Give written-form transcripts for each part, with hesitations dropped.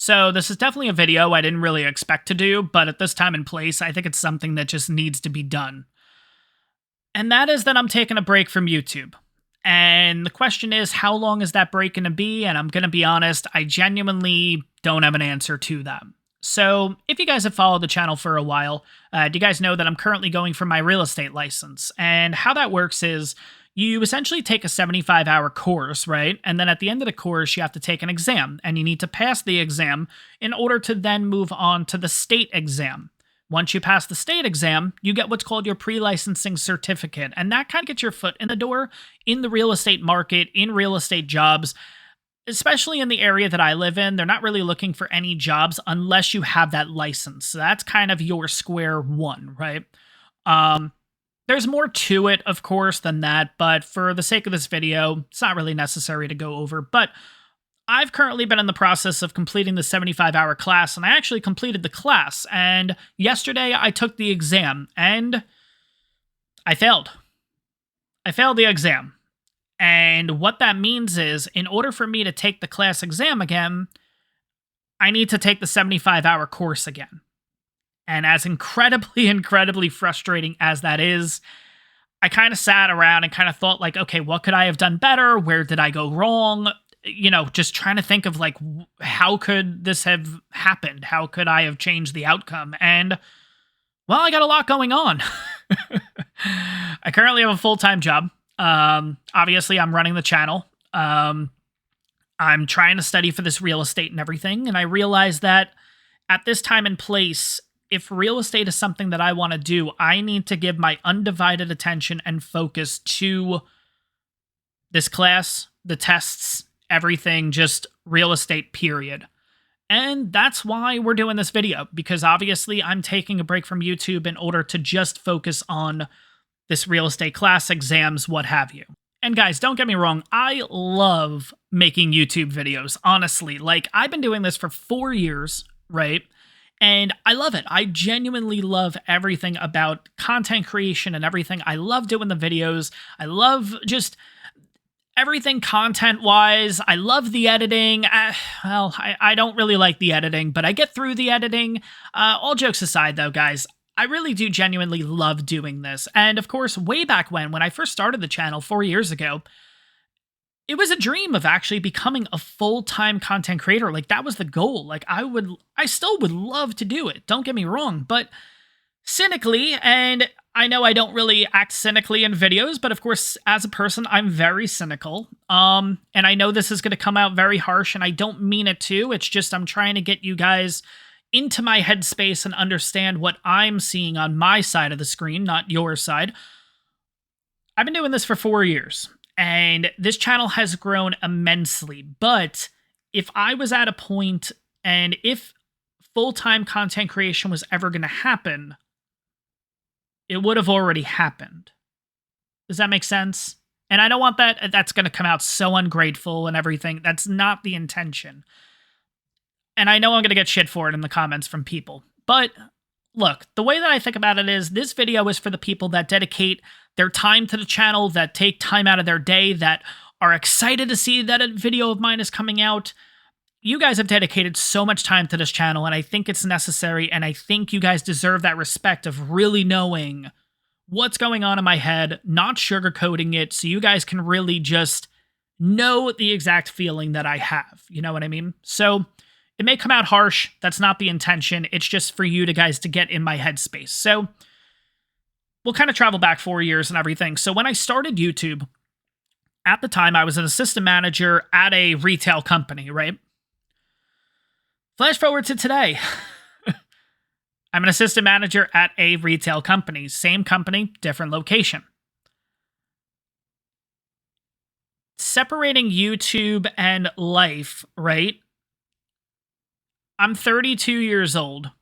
So this is definitely a video I didn't really expect to do, but at this time and place, I think it's something that just needs to be done. And that is that I'm taking a break from YouTube. And the question is, how long is that break going to be? And I'm going to be honest, I genuinely don't have an answer to that. So if you guys have followed the channel for a while, do you guys know that I'm currently going for my real estate license? And how that works is you essentially take a 75-hour course, right? And then at the end of the course, you have to take an exam, and you need to pass the exam in order to then move on to the state exam. Once you pass the state exam, you get what's called your pre-licensing certificate, and that kind of gets your foot in the door in the real estate market, in real estate jobs. Especially in the area that I live in, they're not really looking for any jobs unless you have that license. So that's kind of your square one, right? There's more to it, of course, than that, but for the sake of this video, it's not really necessary to go over. But I've currently been in the process of completing the 75-hour class, and I actually completed the class. And yesterday, I took the exam, and I failed. I failed the exam. And what that means is, in order for me to take the class exam again, I need to take the 75-hour course again. And as incredibly frustrating as that is, I kind of sat around and kind of thought like, okay, what could I have done better? Where did I go wrong? You know, just trying to think of like, how could this have happened? How could I have changed the outcome? And, well, I got a lot going on. I currently have a full-time job. Obviously I'm running the channel. I'm trying to study for this real estate and everything. And I realized that at this time and place, if real estate is something that I want to do, I need to give my undivided attention and focus to this class, the tests, everything, just real estate, period. And that's why we're doing this video, because obviously I'm taking a break from YouTube in order to just focus on this real estate class, exams, what have you. And guys, don't get me wrong, I love making YouTube videos, honestly. Like, I've been doing this for 4 years, right? And I love it. I genuinely love everything about content creation and everything. I love doing the videos. I love just everything content-wise. I love the editing. I don't really like the editing, but I get through the editing. All jokes aside, though, guys, I really do genuinely love doing this. And of course, way back when I first started the channel 4 years ago, it was a dream of actually becoming a full-time content creator. Like, that was the goal. Like, I still would love to do it. Don't get me wrong, but cynically, and I know I don't really act cynically in videos, but of course, as a person, I'm very cynical. And I know this is going to come out very harsh, and I don't mean it to. It's just I'm trying to get you guys into my headspace and understand what I'm seeing on my side of the screen, not your side. I've been doing this for 4 years, and this channel has grown immensely. But if I was at a point, and if full-time content creation was ever going to happen, it would have already happened. Does that make sense? And I don't want that's going to come out so ungrateful and everything. That's not the intention. And I know I'm going to get shit for it in the comments from people. But look, the way that I think about it is this video is for the people that dedicate their time to the channel, that take time out of their day, that are excited to see that a video of mine is coming out. You guys have dedicated so much time to this channel, and I think it's necessary, and I think you guys deserve that respect of really knowing what's going on in my head, not sugarcoating it, so you guys can really just know the exact feeling that I have. You know what I mean? So it may come out harsh. That's not the intention. It's just for you guys to get in my headspace. So we'll kind of travel back 4 years and everything. So when I started YouTube, at the time, I was an assistant manager at a retail company, right? Flash forward to today. I'm an assistant manager at a retail company. Same company, different location. Separating YouTube and life, right? I'm 32 years old,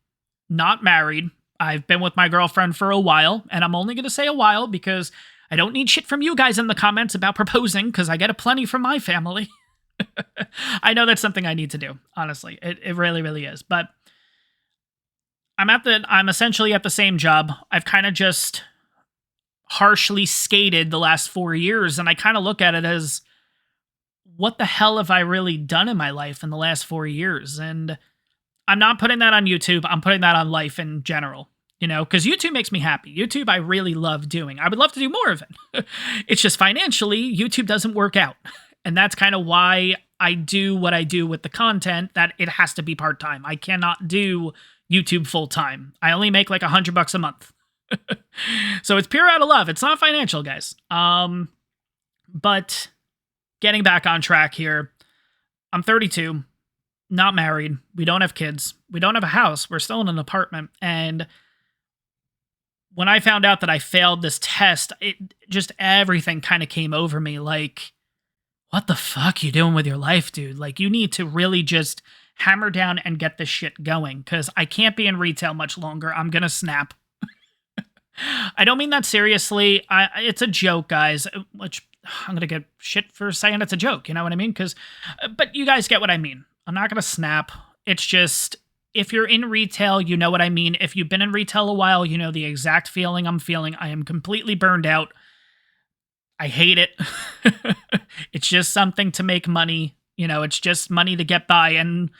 not married. I've been with my girlfriend for a while, and I'm only going to say a while because I don't need shit from you guys in the comments about proposing, because I get a plenty from my family. I know that's something I need to do, honestly. It really, really is. But I'm essentially at the same job. I've kind of just harshly skated the last 4 years, and I kind of look at it as, what the hell have I really done in my life in the last 4 years? And I'm not putting that on YouTube. I'm putting that on life in general, because YouTube makes me happy. YouTube, I really love doing. I would love to do more of it. It's just financially, YouTube doesn't work out. And that's kind of why I do what I do with the content, that it has to be part-time. I cannot do YouTube full-time. I only make like $100 a month. So it's pure out of love. It's not financial, guys. But getting back on track here, I'm 32, not married. We don't have kids. We don't have a house. We're still in an apartment. And when I found out that I failed this test, everything kind of came over me. Like, what the fuck you doing with your life, dude? Like, you need to really just hammer down and get this shit going, because I can't be in retail much longer. I'm gonna snap. I don't mean that seriously. It's a joke, guys, which I'm gonna get shit for saying it's a joke, you know what I mean? But you guys get what I mean. I'm not gonna snap. It's just, if you're in retail, you know what I mean. If you've been in retail a while, you know the exact feeling I'm feeling. I am completely burned out. I hate it. It's just something to make money. It's just money to get by, and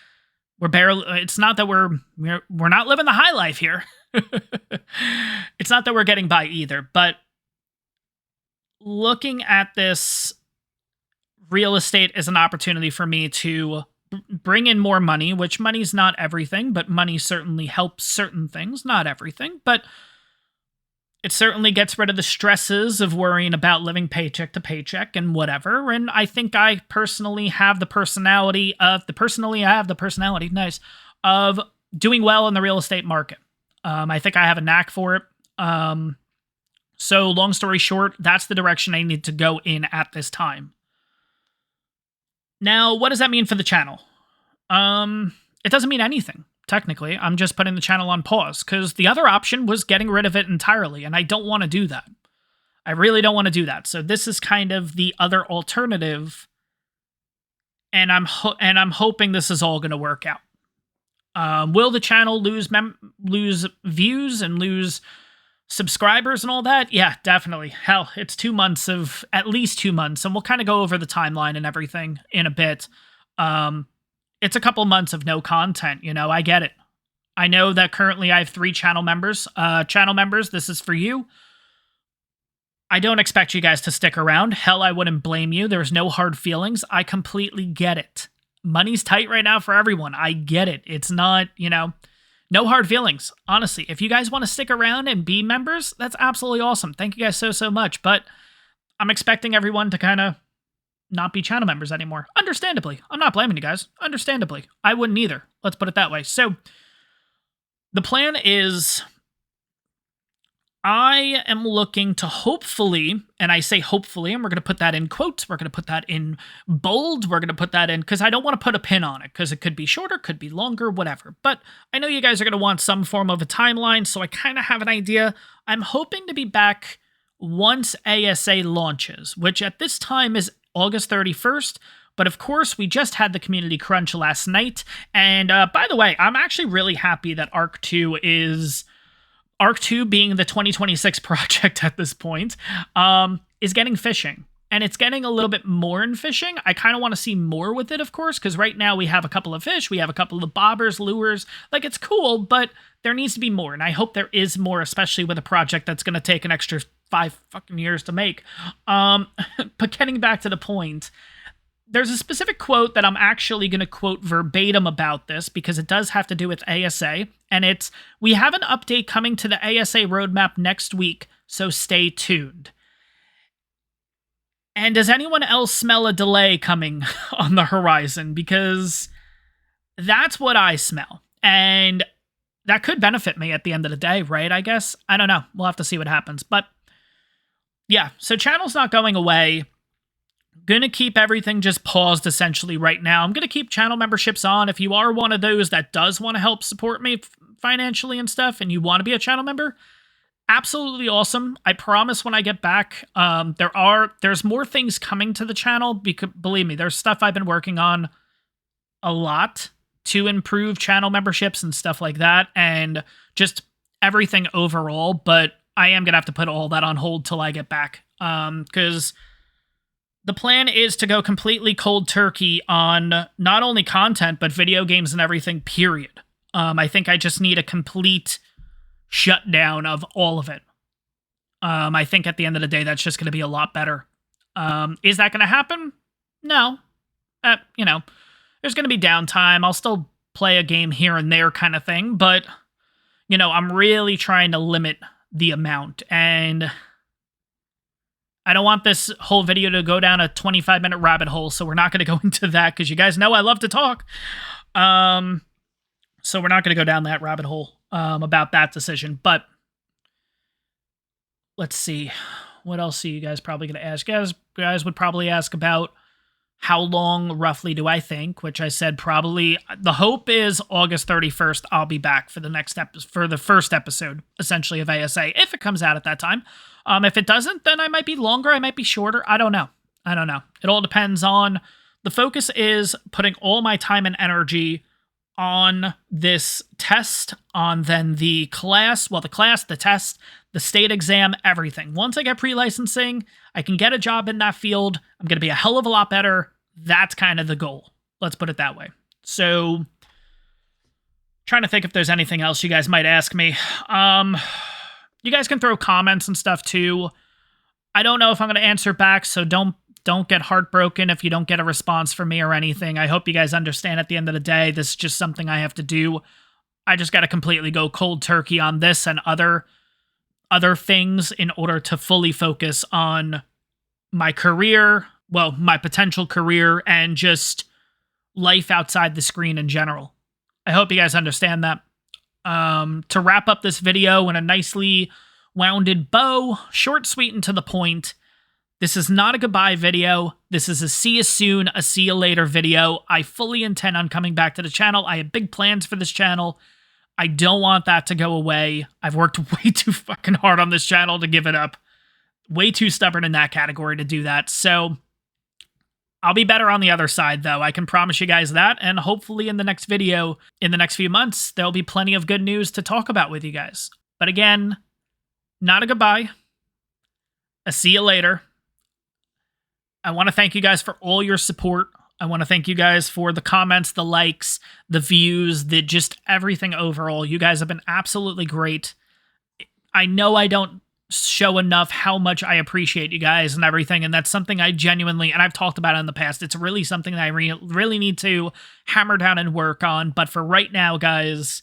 it's not that we're not living the high life here. It's not that we're getting by either, but looking at this real estate is an opportunity for me to bring in more money, which money's not everything, but money certainly helps certain things, not everything, but it certainly gets rid of the stresses of worrying about living paycheck to paycheck and whatever. And I think I personally have the personality, nice, of doing well in the real estate market. I think I have a knack for it. So long story short, that's the direction I need to go in at this time. Now, what does that mean for the channel? It doesn't mean anything. Technically, I'm just putting the channel on pause, because the other option was getting rid of it entirely, and I don't want to do that. I really don't want to do that. So this is kind of the other alternative, and I'm hoping this is all going to work out. Will the channel lose views and lose subscribers and all that? Yeah, definitely. Hell, it's at least 2 months, and we'll kind of go over the timeline and everything in a bit. It's a couple months of no content, I get it. I know that currently I have 3 channel members. Channel members, this is for you. I don't expect you guys to stick around. Hell, I wouldn't blame you. There's no hard feelings. I completely get it. Money's tight right now for everyone. I get it. It's not, no hard feelings. Honestly, if you guys want to stick around and be members, that's absolutely awesome. Thank you guys so much. But I'm expecting everyone to kind of not be channel members anymore. Understandably. I'm not blaming you guys. Understandably. I wouldn't either. Let's put it that way. So the plan is, I am looking to hopefully, and I say hopefully, and we're going to put that in quotes, we're going to put that in bold, we're going to put that in, because I don't want to put a pin on it, because it could be shorter, could be longer, whatever. But I know you guys are going to want some form of a timeline, so I kind of have an idea. I'm hoping to be back once ASA launches, which at this time is August 31st, but of course, we just had the community crunch last night, and by the way, I'm actually really happy that Arc 2 being the 2026 project at this point, is getting fishing, and it's getting a little bit more in fishing. I kind of want to see more with it, of course, because right now we have a couple of fish, we have a couple of bobbers, lures, like it's cool, but there needs to be more, and I hope there is more, especially with a project that's going to take an extra 5 fucking years to make. But getting back to the point, there's a specific quote that I'm actually going to quote verbatim about this, because it does have to do with ASA, and it's, "We have an update coming to the ASA roadmap next week, so stay tuned." And does anyone else smell a delay coming on the horizon? Because that's what I smell, and that could benefit me at the end of the day, right? I guess. I don't know. We'll have to see what happens. But yeah, so channel's not going away. Gonna keep everything just paused essentially right now. I'm gonna keep channel memberships on. If you are one of those that does want to help support me financially and stuff, and you want to be a channel member, absolutely awesome. I promise when I get back, there's more things coming to the channel, because believe me, there's stuff I've been working on a lot to improve channel memberships and stuff like that, and just everything overall, but I am gonna have to put all that on hold till I get back, because The plan is to go completely cold turkey on not only content, but video games and everything, period. I think I just need a complete shutdown of all of it. I think at the end of the day, that's just going to be a lot better. Is that going to happen? No. There's going to be downtime. I'll still play a game here and there kind of thing, but, I'm really trying to limit the amount, and I don't want this whole video to go down a 25-minute rabbit hole, so we're not going to go into that, because you guys know I love to talk. So we're not going to go down that rabbit hole about that decision, but let's see. What else are you guys probably going to ask? Guys would probably ask about how long roughly do I think, which I said probably the hope is August 31st. I'll be back for the first episode, essentially, of ASA, if it comes out at that time. If it doesn't, then I might be longer. I might be shorter. I don't know. It all depends on, the focus is putting all my time and energy on this test, on then the class, the test, the state exam, everything. Once I get pre-licensing, I can get a job in that field. I'm going to be a hell of a lot better. That's kind of the goal. Let's put it that way. So, trying to think if there's anything else you guys might ask me. You guys can throw comments and stuff too. I don't know if I'm going to answer back, so don't get heartbroken if you don't get a response from me or anything. I hope you guys understand at the end of the day, this is just something I have to do. I just got to completely go cold turkey on this and other things in order to fully focus on my career, well, my potential career, and just life outside the screen in general. I hope you guys understand that. To wrap up this video in a nicely wounded bow, short, sweet, and to the point, this is not a goodbye video. This is a see you soon, a see you later video. I fully intend on coming back to the channel. I have big plans for this channel. I don't want that to go away. I've worked way too fucking hard on this channel to give it up. Way too stubborn in that category to do that. So I'll be better on the other side, though. I can promise you guys that. And hopefully in the next video, in the next few months, there'll be plenty of good news to talk about with you guys. But again, not a goodbye. A see you later. I want to thank you guys for all your support. I want to thank you guys for the comments, the likes, the views, just everything overall. You guys have been absolutely great. I know I don't show enough how much I appreciate you guys and everything, and that's something I genuinely, and I've talked about it in the past, it's really something that I really need to hammer down and work on. But for right now, guys,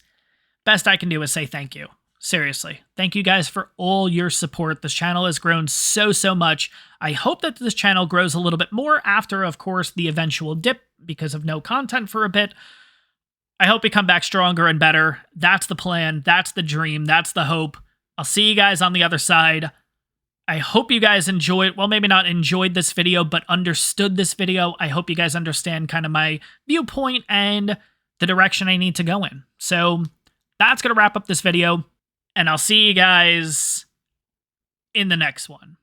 best I can do is say thank you. Seriously. Thank you guys for all your support. This channel has grown so much. I hope that this channel grows a little bit more after, of course, the eventual dip because of no content for a bit. I hope we come back stronger and better. That's the plan. That's the dream. That's the hope. I'll see you guys on the other side. I hope you guys enjoyed, well, maybe not enjoyed this video, but understood this video. I hope you guys understand kind of my viewpoint and the direction I need to go in. So that's going to wrap up this video. And I'll see you guys in the next one.